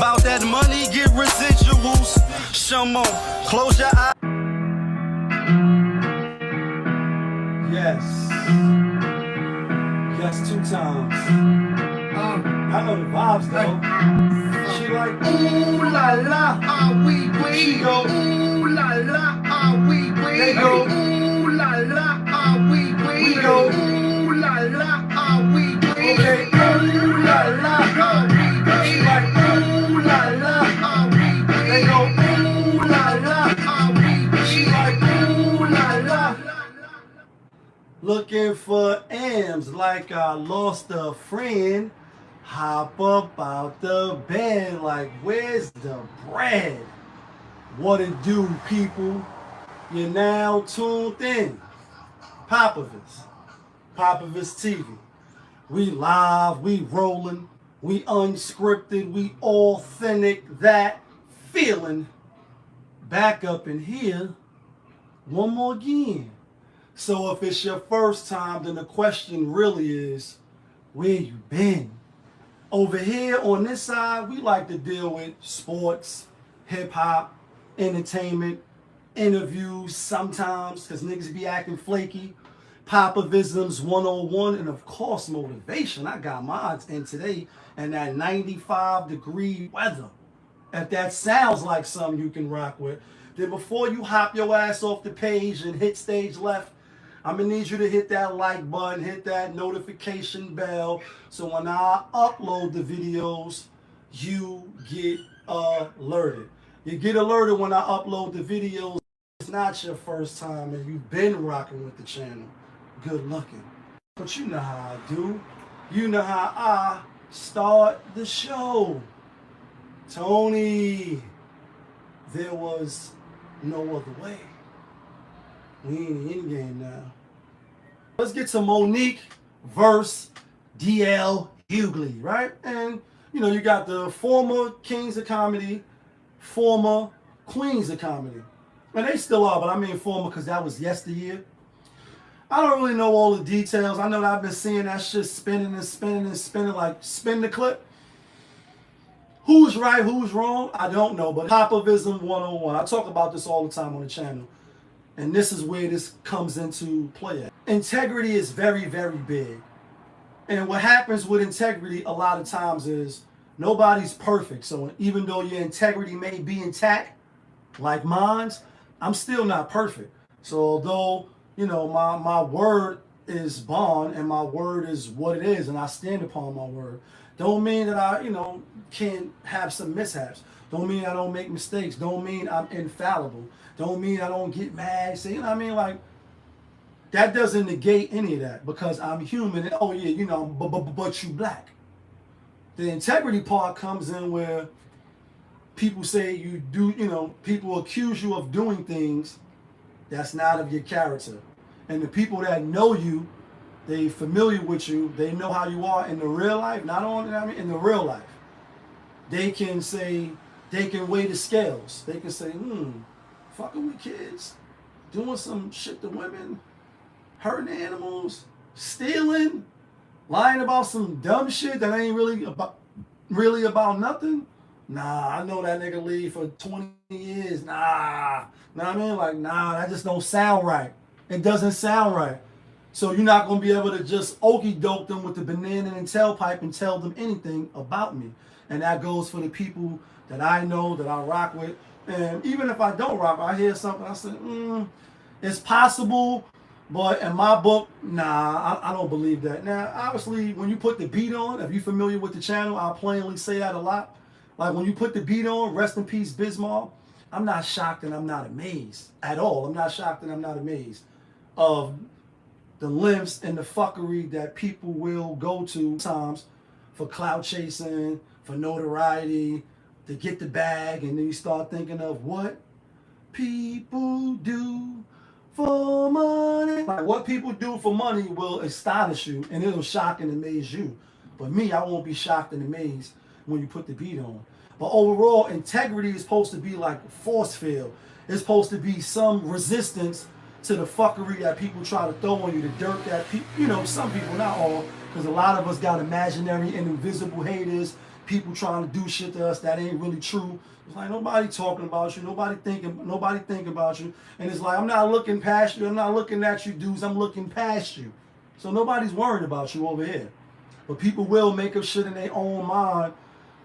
About that money, get residuals. Come on, close your eyes. Yes. Yes, 2 times. I know the vibes though. She like, ooh la la, ah wee wee. She go, ooh la la, ah wee wee. They go, ooh la la, ah wee wee. We go, ooh la la, ah wee wee. Okay, ooh la la, ah wee wee. She like, ooh la la, ah wee wee. They go, ooh la la, ah wee wee. She like, ooh la la. Looking for M's like I lost a friend. Hop up out the bed like, where's the bread? What it do, people? You're now tuned in. PopaVisT. PopaVisT TV. We live, we rolling, we unscripted, we authentic, that feeling. Back up in here one more again. So if it's your first time, then the question really is, where you been? Over here on this side, we like to deal with sports, hip-hop, entertainment, interviews sometimes, because niggas be acting flaky, PopaVisms 101, and of course motivation. I got mods in today and that 95-degree weather. If that sounds like something you can rock with, then before you hop your ass off the page and hit stage left, I'm going to need you to hit that like button, hit that notification bell, so when I upload the videos, you get alerted. You get alerted when I upload the videos. It's not your first time and you've been rocking with the channel. Good looking. But you know how I do. You know how I start the show. Tony, there was no other way. We in the end game now. Let's get to Monique versus HugHLeY, right? And you know, you got the former kings of comedy, former queens of comedy. And they still are, but I mean former because that was yesteryear. I don't really know all the details. I know that I've been seeing that shit spinning and spinning and spinning, like spin the clip. Who's right, who's wrong, I don't know, but PopaVism 101. I talk about this all the time on the channel. And this is where this comes into play at. Integrity is very, very big. And what happens with integrity a lot of times is nobody's perfect. So even though your integrity may be intact, like mine's, I'm still not perfect. So although, you know, my word is bond and my word is what it is and I stand upon my word, don't mean that I, you know, can't have some mishaps. Don't mean I don't make mistakes. Don't mean I'm infallible. Don't mean I don't get mad. Say, you know what I mean? Like, that doesn't negate any of that because I'm human. And, oh, yeah, you know, but you black. The integrity part comes in where people say you do, you know, people accuse you of doing things that's not of your character. And the people that know you, they familiar with you, they know how you are in the real life, not on, I mean, in the real life. They can say, they can weigh the scales. They can say, fucking with kids, doing some shit to women, hurting animals, stealing, lying about some dumb shit that ain't really about nothing. Nah, I know that nigga leave for 20 years. Nah, know what I mean? Like, nah, that just don't sound right. It doesn't sound right. So you're not gonna be able to just okie doke them with the banana and tailpipe and tell them anything about me. And that goes for the people that I know, that I rock with. And even if I don't rock, I hear something, I say, it's possible, but in my book, nah, I don't believe that. Now, obviously, when you put the beat on, if you're familiar with the channel, I'll plainly say that a lot. Like when you put the beat on, rest in peace, Bismarck, I'm not shocked and I'm not amazed at all. I'm not shocked and I'm not amazed of the lengths and the fuckery that people will go to sometimes for clout chasing, for notoriety, to get the bag, and then you start thinking of what people do for money. Like what people do for money will astonish you and it'll shock and amaze you. But me, I won't be shocked and amazed when you put the beat on. But overall, integrity is supposed to be like a force field. It's supposed to be some resistance to the fuckery that people try to throw on you, the dirt that people, you know, some people, not all, because a lot of us got imaginary and invisible haters people trying to do shit to us that ain't really true. It's like nobody talking about you, nobody thinking about you. And it's like, I'm not looking past you, I'm not looking at you dudes, I'm looking past you. So nobody's worried about you over here. But people will make up shit in their own mind.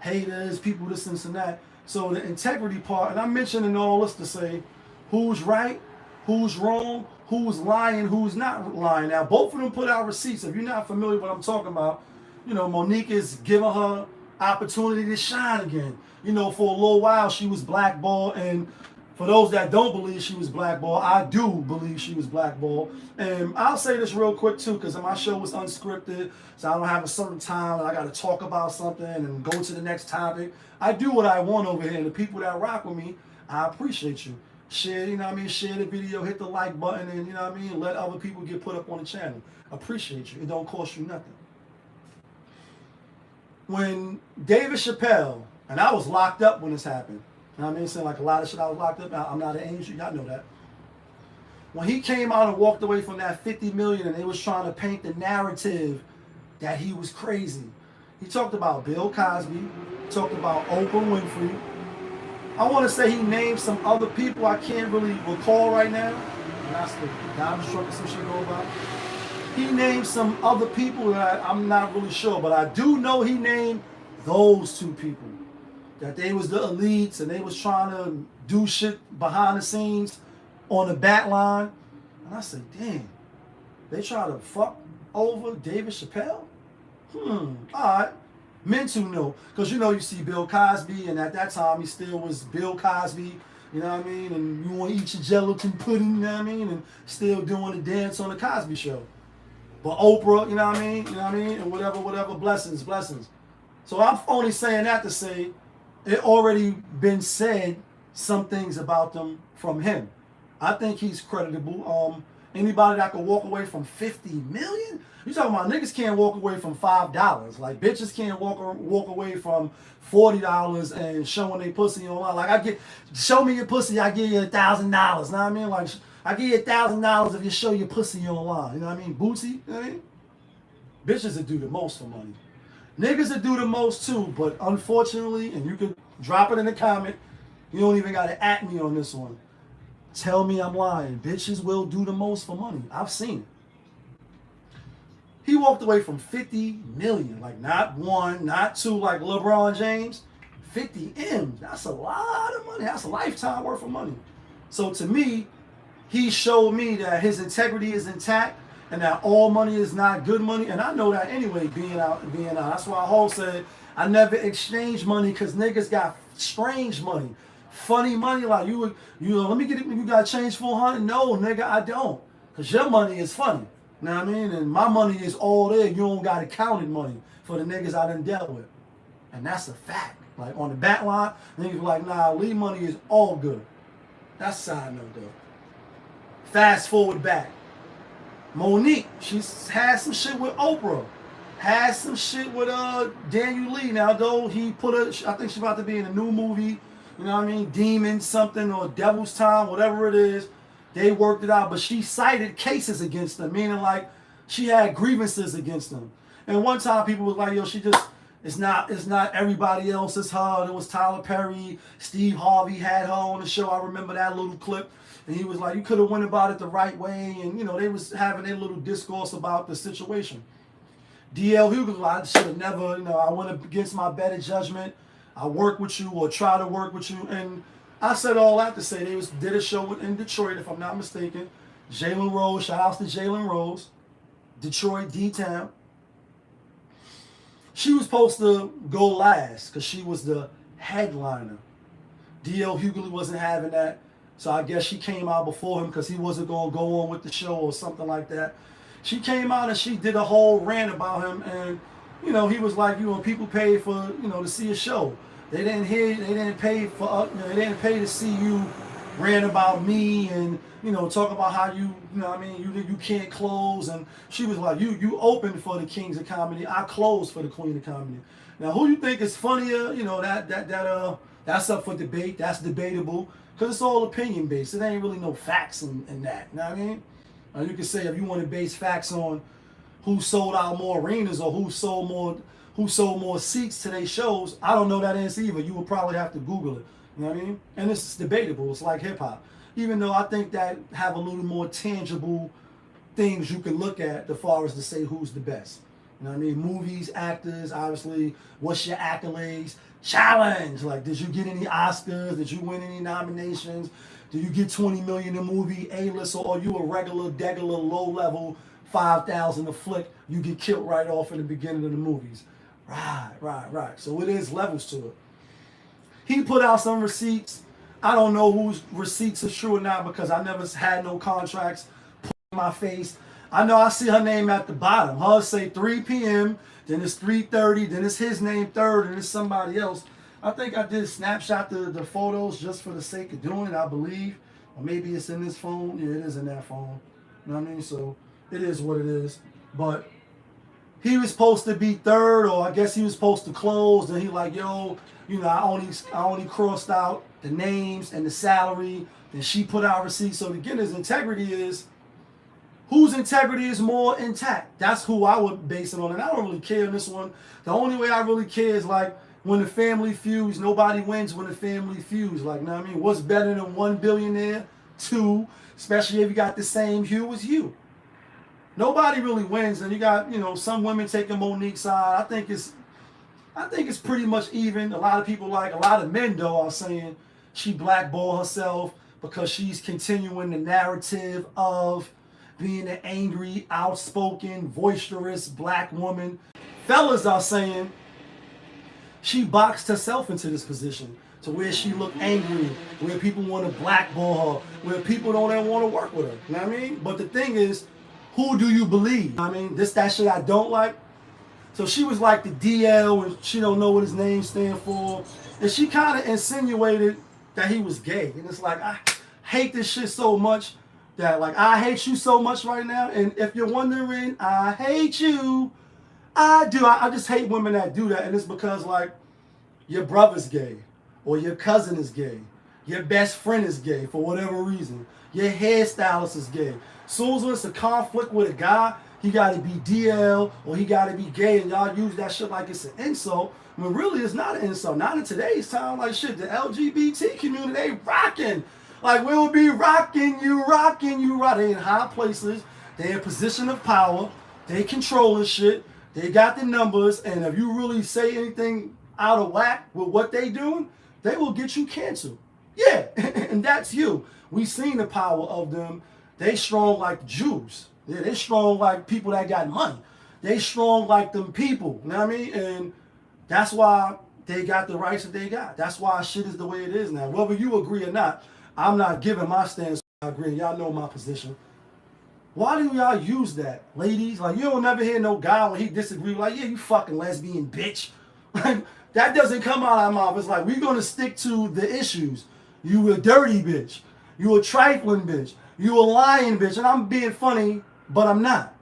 Haters, people this and that. So the integrity part, and I'm mentioning all this to say who's right, who's wrong, who's lying, who's not lying. Now, both of them put out receipts. If you're not familiar with what I'm talking about, you know, Monique is giving her opportunity to shine again. You know, for a little while, she was blackballed. And for those that don't believe she was blackballed, I do believe she was blackballed. And I'll say this real quick, too, because my show was unscripted. So I don't have a certain time and I got to talk about something and go to the next topic. I do what I want over here. And the people that rock with me, I appreciate you. Share, you know what I mean? Share the video, hit the like button, and you know what I mean? Let other people get put up on the channel. Appreciate you. It don't cost you nothing. When David Chappelle, and I was locked up when this happened. You know what I mean? Saying like a lot of shit I was locked up. I'm not an angel. Y'all know that. When he came out and walked away from that 50 million and they was trying to paint the narrative that he was crazy. He talked about Bill Cosby, talked about Oprah Winfrey. I want to say he named some other people I can't really recall right now. And that's the diamond truck and some shit go about. He named some other people that I'm not really sure, but I do know he named those two people. That they was the elites and they was trying to do shit behind the scenes on the back line. And I said, damn, they try to fuck over David Chappelle? All right. Meant to know. Because, you know, you see Bill Cosby, and at that time, he still was Bill Cosby, you know what I mean? And you want to eat your gelatin pudding, you know what I mean? And still doing the dance on the Cosby Show. But Oprah, you know what I mean? You know what I mean? And whatever, blessings. So I'm only saying that to say, it already been said some things about them from him. I think he's creditable. Anybody that could walk away from 50 million? You talking about niggas can't walk away from $5. Like bitches can't walk away from $40 and showing their pussy online. Like show me your pussy, I give you $1,000. Know what I mean? Like I give you $1,000 if you show your pussy online. You know what I mean? Bootsy. You know what I mean? Bitches that do the most for money. Niggas that do the most too, but unfortunately, and you can drop it in the comment, you don't even gotta at me on this one. Tell me I'm lying. Bitches will do the most for money. I've seen it. He walked away from 50 million, like not one, not two, like LeBron James. 50 M's. That's a lot of money. That's a lifetime worth of money. So to me, he showed me that his integrity is intact and that all money is not good money. And I know that anyway, being out. That's why Hov said, I never exchange money because niggas got strange money. Funny money, like you know, let me get it, you got change 400? No, nigga, I don't. Because your money is funny. You know what I mean? And my money is all there. You don't got accounted money for the niggas I done dealt with. And that's a fact. Like on the back line, niggas like, nah, Lee money is all good. That's a side note though. Fast forward back. Monique, she's had some shit with Oprah. Had some shit with Daniel Lee. Now though, he put her, I think she's about to be in a new movie. You know what I mean? Demon something or Devil's Time, whatever it is. They worked it out, but she cited cases against them, meaning like she had grievances against them. And one time people was like, yo, she just, it's not everybody else, it's her. It was Tyler Perry, Steve Harvey had her on the show. I remember that little clip. And he was like, you could have went about it the right way. And, you know, they was having their little discourse about the situation. HugHLeY, I should have never, you know, I went against my better judgment. I work with you or try to work with you. And I said all that to say they did a show in Detroit, if I'm not mistaken. Jalen Rose, shout out to Jalen Rose. Detroit, D-Town. She was supposed to go last because she was the headliner. HugHLeY wasn't having that. So I guess she came out before him because he wasn't going to go on with the show or something like that. She came out and she did a whole rant about him. And, you know, he was like, you know, people pay for, you know, to see a show. They didn't pay for, you know, they didn't pay to see you rant about me and, you know, talk about how you know what I mean, you can't close. And she was like, you opened for the kings of comedy. I closed for the queen of comedy. Now, who you think is funnier? You know, that's up for debate. That's debatable because it's all opinion based. It ain't really no facts in that. You know what I mean? You can say if you want to base facts on who sold out more arenas or who who sold more seats to their shows, I don't know that answer either. You would probably have to Google it. You know what I mean? And this is debatable. It's like hip hop. Even though I think that have a little more tangible things you can look at as far as to say who's the best. You know what I mean? Movies, actors, obviously, what's your accolades? Challenge. Like, did you get any Oscars? Did you win any nominations? Did you get 20 million in a movie, A-list, or are you a regular, degular, low-level, 5,000 a flick, you get killed right off in the beginning of the movies? Right. So it is levels to it. He put out some receipts. I don't know whose receipts are true or not because I never had no contracts put in my face. I know I see her name at the bottom. Hers say 3 p.m., then it's 3:30, then it's his name third, and it's somebody else. I think I did snapshot the photos just for the sake of doing it, I believe. Or maybe it's in this phone. Yeah, it is in that phone. You know what I mean? So it is what it is. But he was supposed to be third, or I guess he was supposed to close. And he like, yo, you know, I only crossed out the names and the salary. Then she put out receipts. So again, his integrity is, whose integrity is more intact? That's who I would base it on. And I don't really care in this one. The only way I really care is like when the family feuds, nobody wins when the family feuds. Like, you know what I mean? What's better than 1 billionaire? 2, especially if you got the same hue as you. Nobody really wins, and you got, you know, some women taking Monique's side. I think it's pretty much even. A lot of people, like a lot of men though, are saying she blackballed herself because she's continuing the narrative of being an angry, outspoken, boisterous black woman. Fellas are saying she boxed herself into this position to where she looked angry, where people want to blackball her, where people don't ever want to work with her. You know what I mean? But the thing is, who do you believe? I mean, that shit I don't like. So she was like the DL, and she don't know what his name stands for. And she kind of insinuated that he was gay. And it's like, I hate this shit so much that, like, I hate you so much right now. And if you're wondering, I hate you. I do. I just hate women that do that. And it's because, like, your brother's gay, or your cousin is gay, your best friend is gay for whatever reason, your hairstylist is gay. Soon as it's a conflict with a guy, he got to be DL or he got to be gay, and y'all use that shit like it's an insult. When really it's not an insult. Not in today's time. Like, shit, the LGBT community, they rocking. Like, we'll be rocking you. They in high places. They in position of power. They controlling shit. They got the numbers. And if you really say anything out of whack with what they doing, they will get you canceled. Yeah, and that's you. We seen the power of them. They strong like Jews. Yeah, they strong like people that got money. They strong like them people. You know what I mean? And that's why they got the rights that they got. That's why shit is the way it is now. Whether you agree or not, I'm not giving my stance. I agree. Y'all know my position. Why do y'all use that, ladies? Like, you don't never hear no guy when he disagree, like, yeah, you fucking lesbian bitch. Like, that doesn't come out of our mouth. It's like, we're going to stick to the issues. You a dirty bitch. You a trifling bitch. You a lying bitch. And I'm being funny, but I'm not.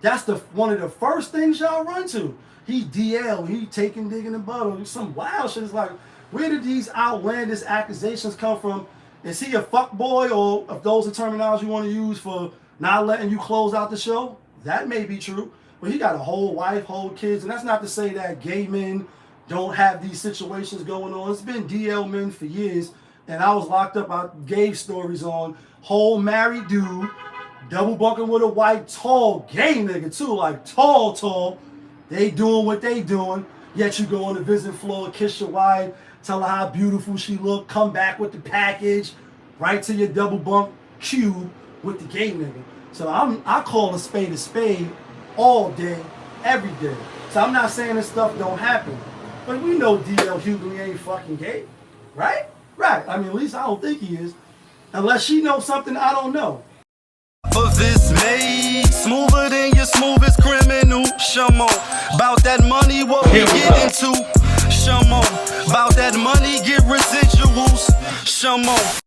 That's one of the first things y'all run to. He DL, he taking, digging, and butter. Some wild shit. It's like, where did these outlandish accusations come from? Is he a fuckboy, or if those are terminology you want to use for not letting you close out the show? That may be true. But he got a whole wife, whole kids. And that's not to say that gay men don't have these situations going on. It's been DL men for years. And I was locked up. I gave stories on whole married dude, double bunking with a white, tall, gay nigga too. Like, tall. They doing what they doing. Yet you go on the visit floor, kiss your wife, tell her how beautiful she look, come back with the package, right to your double bunk cube with the gay nigga. So I call a spade all day, every day. So I'm not saying this stuff don't happen. But we know DL HugHLeY ain't fucking gay. Right? Right. I mean, at least I don't think he is. Unless she knows something I don't know. PopaVisT made smoother than your smoothest criminal. Shamo, about that money, what we get into. Shamo, about that money, get residuals. Shamo.